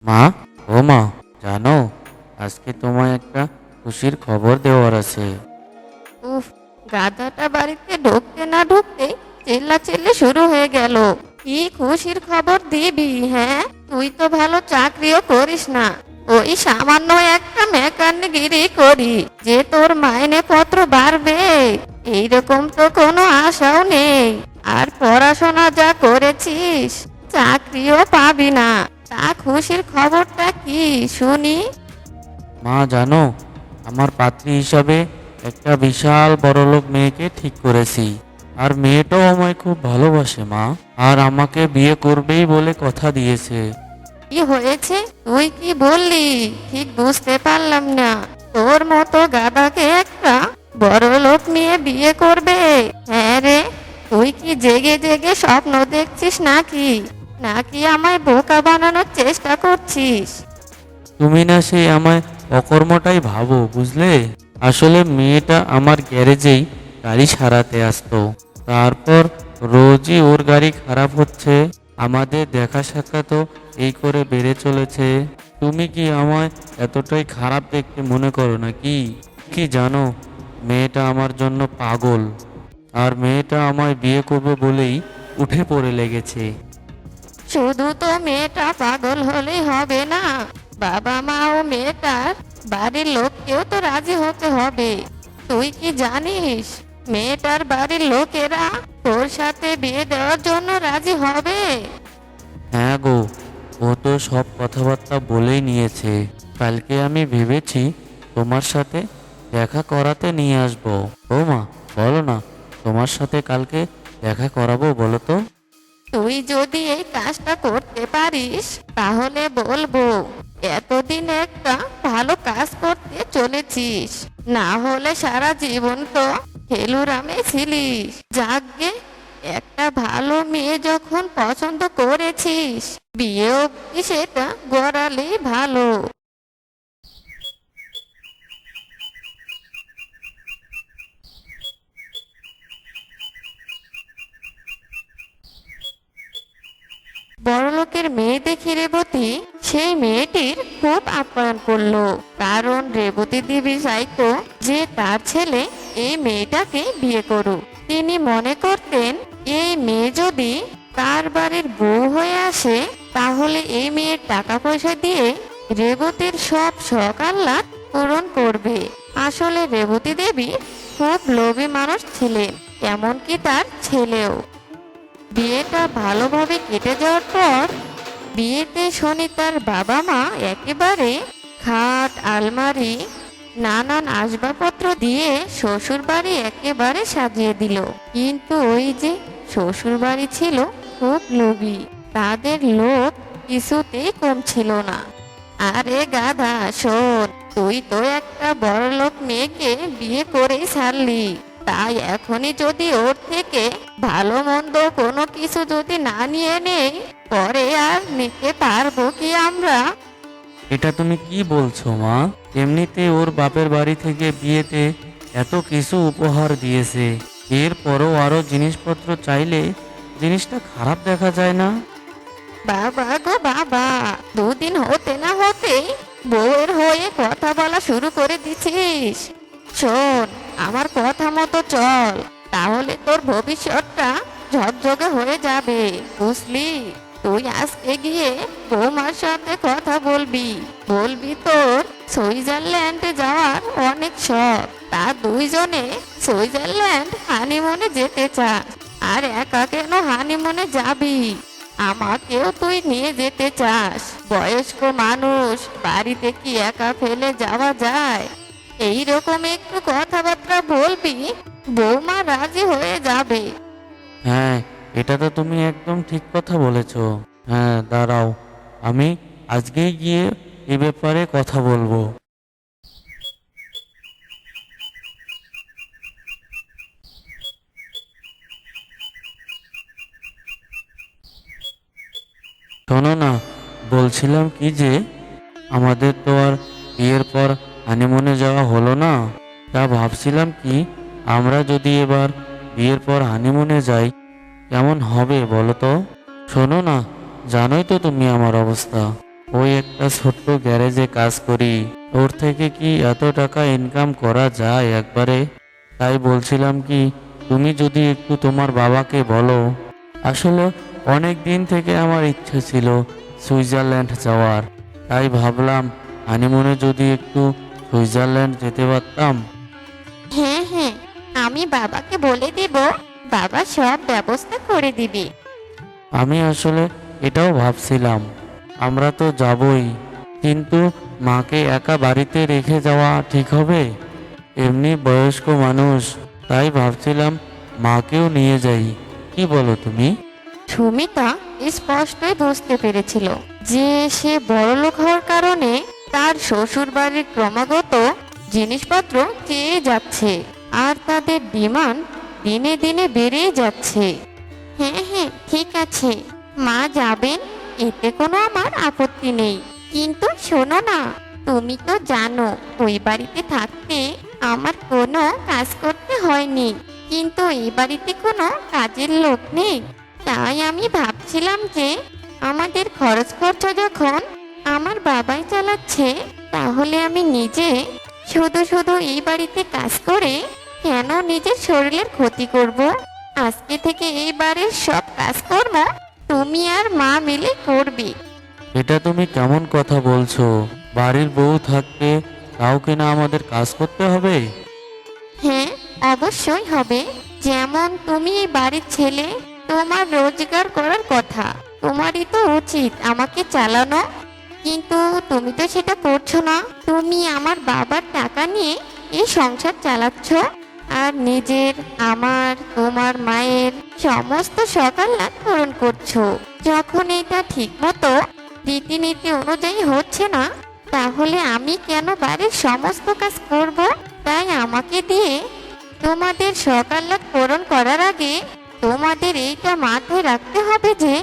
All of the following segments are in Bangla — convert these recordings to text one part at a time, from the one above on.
মা, ও মা, জানো আজকে তোমায় একটা খুশির খবর দেওয়ার আছে। উফ, গাধাটা বাড়িতে ঢুকতে না ঢুকতে চিল্লাচিল্লি শুরু হয়ে গেল। কি খুশির খবর দিবি? হ্যাঁ, তুই তো ভালো চাকরিও করিস না, ওই সামান্য একটা মেকানিগিরি করি যে তোর মাইনে পত্র বাড়বে এইরকম তো কোনো আশাও নেই। আর পড়াশোনা যা করেছিস চাকরিও পাবি না। তা খুশির খবরটা কি শুনি? মা জানো, আমার পাত্রী হিসাবে একটা বিশাল বড়লোক মেয়েকে ঠিক করেছি। আর মেয়েটাও আমায় খুব ভালোবাসে মা, আর আমাকে বিয়ে করবেই বলে কথা দিয়েছে। কি হয়েছে? তুই কি বললি? ঠিক বুঝতে পারলাম না। তোর মতো গাধাকে একটা বড় লোক নিয়ে বিয়ে করবে? হ্যাঁ রে, তুই কি জেগে জেগে স্বপ্ন দেখছিস নাকি নাকি আমায় বোকা বানানোর চেষ্টা করছিস? তুমি না সেই আমায় অকর্মটাই ভাবো, বুঝলে? আসলে মেয়েটা আমার গ্যারেজেই গাড়ি সারাতে আসতো। তারপর রোজই ওর গাড়ি খারাপ হচ্ছে, আমাদের দেখা সাক্ষাৎও এই করে বেড়ে চলেছে। তুমি কি আমায় এতটাই খারাপ দেখতে মনে করো নাকি? কি জানো, মেয়েটা আমার জন্য পাগল। আর মেয়েটা আমায় বিয়ে করবে বলেই উঠে পড়ে লেগেছে। শুধু তো মেয়েটা পাগল হলেই হবে না, বাবা মা ও মেয়েটার বাড়ির লোককেও তো রাজি হতে হবে। তুই কি জানিস মেয়েটার বাড়ির লোকেরা তোর সাথে বিয়ে দেওয়ার জন্য রাজি হবে? হ্যাঁ গো, ও তো সব কথাবার্তা বলেই নিয়েছে। কালকে আমি ভেবেছি তোমার সাথে দেখা করাতে নিয়ে আসবো। ও মা, বলো না, তোমার সাথে কালকে দেখা করাবো বলো তো? তুই যদি এই কাজটা করতে পারিস তাহলে বলবো এতদিন একটা ভালো কাজ করতে চলেছিস, না হলে সারা জীবন তো হেলুরামে ছিলিস। যাকগে, একটা ভালো মেয়ে যখন পছন্দ করেছিস বিয়ে অবধি সেটা গড়ালেই ভালো। বড়লোকের মেয়ে দেখে রেবতী সেই মেয়েটির খুব আপ্যায়ন করলো, কারণ রেবতী দেবী চাইতো যে তার ছেলে এই মেয়েটাকে বিয়ে করুক। তিনি মনে করতেন এই মেয়ে যদি তার বাড়ির বউ হয়ে আসে তাহলে এই মেয়ের টাকা পয়সা দিয়ে রেবতীর সব শখ আহ্লাদ পূরণ করবে। আসলে রেবতী দেবী খুব লোভী মানুষ ছিলেন, এমনকি তার ছেলেও। বিয়েটা ভালোভাবে কেটে যাওয়ার পর বিয়েতে শনি তার বাবা মা একেবারে খাট আলমারি নানান আসবাবপত্র দিয়ে শ্বশুর বাড়ি একেবারে সাজিয়ে দিল। কিন্তু ওই যে শ্বশুর বাড়ি ছিল খুব লোভী, তাদের লোভ কিছুতেই কম ছিল না। আরে গাধা শোন, তুই তো একটা বড়লোক মেয়েকে বিয়ে করেই ছাড়লি, তাই এখনই যদি ওর থেকে ভালো মন্দ কোনো কিছু যদি না নিয়ে নেই পরে আর নিতে পারবো কি আমরা? এটা তুমি কি বলছো মা? এমনিতে ওর বাপের বাড়ি থেকে বিয়েতে এত কিছু উপহার দিয়েছে, এরপরও আরো জিনিসপত্র চাইলে জিনিসটা খারাপ দেখা যায় না? বাবা গো বাবা, দুদিন হতে না হতে বউয়ের হয়ে কথা বলা শুরু করে দিছিস। শোন, আমার কথা মতো চল, তাহলে তোর ভবিষ্যৎটা ঝকঝকে হয়ে যাবে, বুঝলি? তুই আজকে গিয়ে বৌমার সাথে কথা বলবি, বলবি তোর সুইজারল্যান্ডে যাওয়ার অনেক শখ, তা দুইজনে সুইজারল্যান্ড হানিমুনে যেতে চাস। আর একা কেন হানিমুনে যাবি? আমাকেও তুই নিয়ে যেতে চাস? বয়স্ক মানুষ বাড়িতে কি একা ফেলে যাওয়া যায়? এই রকম একটু কথাবার্তা বলবি, বৌমা রাজি হয়ে যাবে। হ্যাঁ, এটা তো তুমি একদম ঠিক কথা বলেছো। হ্যাঁ, দাঁড়াও, আমি আজকেই গিয়ে এ ব্যাপারে কথা বলবো। শোনো না, বলছিলাম কি যে আমাদের তো আর বিয়ের পর হানিমুনে যাওয়া হলো না। তা ভাবছিলাম কি, আমরা যদি এবার বিয়ের পর হানিমুনে যাই কেমন হবে বলো তো? শোনো না, জানোই তো তুমি আমার অবস্থা, ওই একটা ছোট্ট গ্যারেজে কাজ করি, ওর থেকে কি এত টাকা ইনকাম করা যায় একবারে? তাই বলছিলাম কি, তুমি যদি একটু তোমার বাবাকে বলো। আসলে অনেক দিন থেকে আমার ইচ্ছে ছিল সুইজারল্যান্ড যাওয়ার, তাই ভাবলাম হানিমুনে যদি একটু সুইজারল্যান্ড যেতে পারতাম। হ্যাঁ হ্যাঁ, আমি বাবাকে বলে দিব, বাবা সব ব্যবস্থা করে দিবে। আমি আসলে এটাও ভাবছিলাম, আমরা তো যাবই, কিন্তু মাকে একা বাড়িতে রেখে যাওয়া ঠিক হবে? এমনি বয়স্ক মানুষ, তাই ভাবছিলাম মাকেও নিয়ে যাই। কি বলো তুমি? সুমিতা স্পষ্টই বুঝতে পেরেছিল যে সে বড়লোক হওয়ার কারণে তার শ্বশুর বাড়ির ক্রমাগত জিনিসপত্র চেয়ে যাচ্ছে, আর তাদের ডিমান্ড দিনে দিনে বেড়েই যাচ্ছে। হ্যাঁ হ্যাঁ, ঠিক আছে, মা যাবেন, এতে কোনো আমার আপত্তি নেই। কিন্তু শোনো না, তুমি তো জানো ওই বাড়িতে থাকতে আমার কোনো কাজ করতে হয়নি, কিন্তু এই বাড়িতে কোনো কাজের লোক নেই। তাই আমি ভাবছিলাম যে আমাদের খরচ খরচা যখন আমার বাবাই চালাচ্ছে, তাহলে আমি নিজে শুধু শুধু এই বাড়িতে কাজ করে কেন নিজের শরীরের ক্ষতি করব। আজকে থেকে এই বাড়ির সব কাজকর্ম তুমি আর মা মিলে করবে। এটা তুমি কেমন কথা বলছো? বাড়ির বউ থাকতে তাও কিনা আমাদের কাজ করতে হবে? হ্যাঁ, অবশ্যই হবে। যেমন তুমি এই বাড়ির ছেলে, তোমার রোজগার করার কথা, তোমারই তো উচিত আমাকে চালানো। কিন্তু তুমি তো সেটা করছো না, তুমি আমার বাবার টাকা নিয়ে এই সংসার চালাচ্ছ, আর নিজের, আমার, তোমার মায়ের সমস্ত সকাল্লাদ পূরণ করছো। যখন এটা ঠিক মতো রীতিনীতি অনুযায়ী হচ্ছে না, তাহলে আমি কেন বাড়ির সমস্ত কাজ করব? তাই আমাকে দিয়ে তোমাদের সকাল্লাদ পূরণ করার আগে তোমাদের এইটা মাথায় রাখতে হবে যে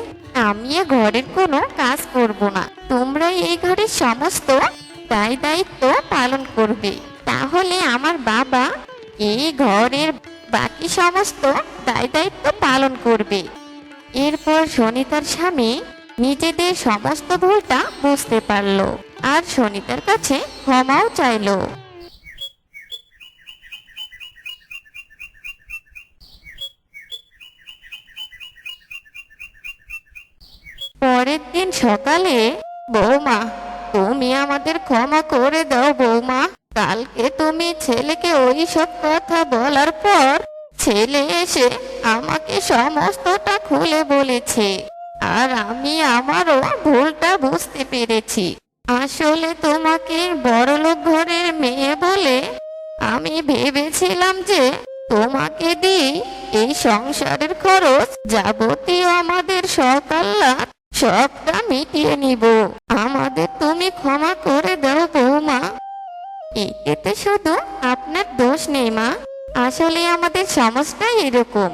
আমি এ ঘরের কোনো কাজ করব না। তোমরাই এই ঘরের সমস্ত দায় দায়িত্ব পালন করবে, তাহলে আমার বাবা এই ঘরের বাকি সমস্ত দায় দায়িত্ব পালন করবে। এরপর সুনিতার স্বামী নিজেদের সমস্ত ভুলটা বুঝতে পারলো আর সুনিতার কাছে ক্ষমাও চাইলো। পরের দিন সকালে, বৌমা, তুমি আমাদের ক্ষমা করে দাও বৌমা। কালকে তুমি ছেলেকে ওই সব কথা বলার পর ছেলে এসে আমাকে সমস্তটা খুলে বলেছে, আর আমি আমারও ভুলটা বুঝতে পেরেছি। আসলে তোমাকে বড়লোক ঘরের মেয়ে বলে আমি ভেবেছিলাম যে তোমাকে দিয়ে এই সংসারের খরচ যাবতীয় আমাদের সকাল্লাদ সবটা মিটিয়ে নিব। আমাদের তুমি ক্ষমা করে দাও বৌমা। এতে শুধু আপনার দোষ নেই মা, আসলে আমাদের সমাজটাই এরকম।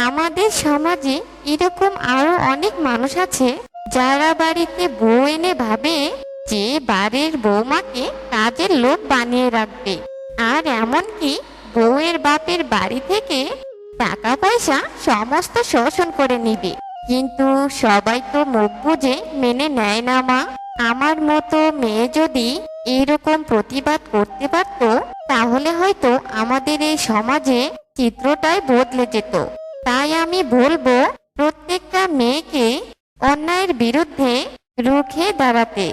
আমাদের সমাজে এরকম আরো অনেক মানুষ আছে যারা বাড়িতে বউ এনে ভাবে যে বাড়ির বৌমাকে কাজের লোক বানিয়ে রাখবে, আর এমনকি বউয়ের বাপের বাড়ি থেকে টাকা পয়সা সমস্ত শোষণ করে নিবে। কিন্তু সবাই তো মুখ বুজে মেনে নেয় না মা। আমার মতো মেয়ে যদি এরকম প্রতিবাদ করতে পারত, তাহলে হয়তো আমাদের এই সমাজে চিত্রটাই বদলে যেত। তাই আমি বলবো প্রত্যেকটা মেয়েকে অন্যায়ের বিরুদ্ধে রুখে দাঁড়াতে।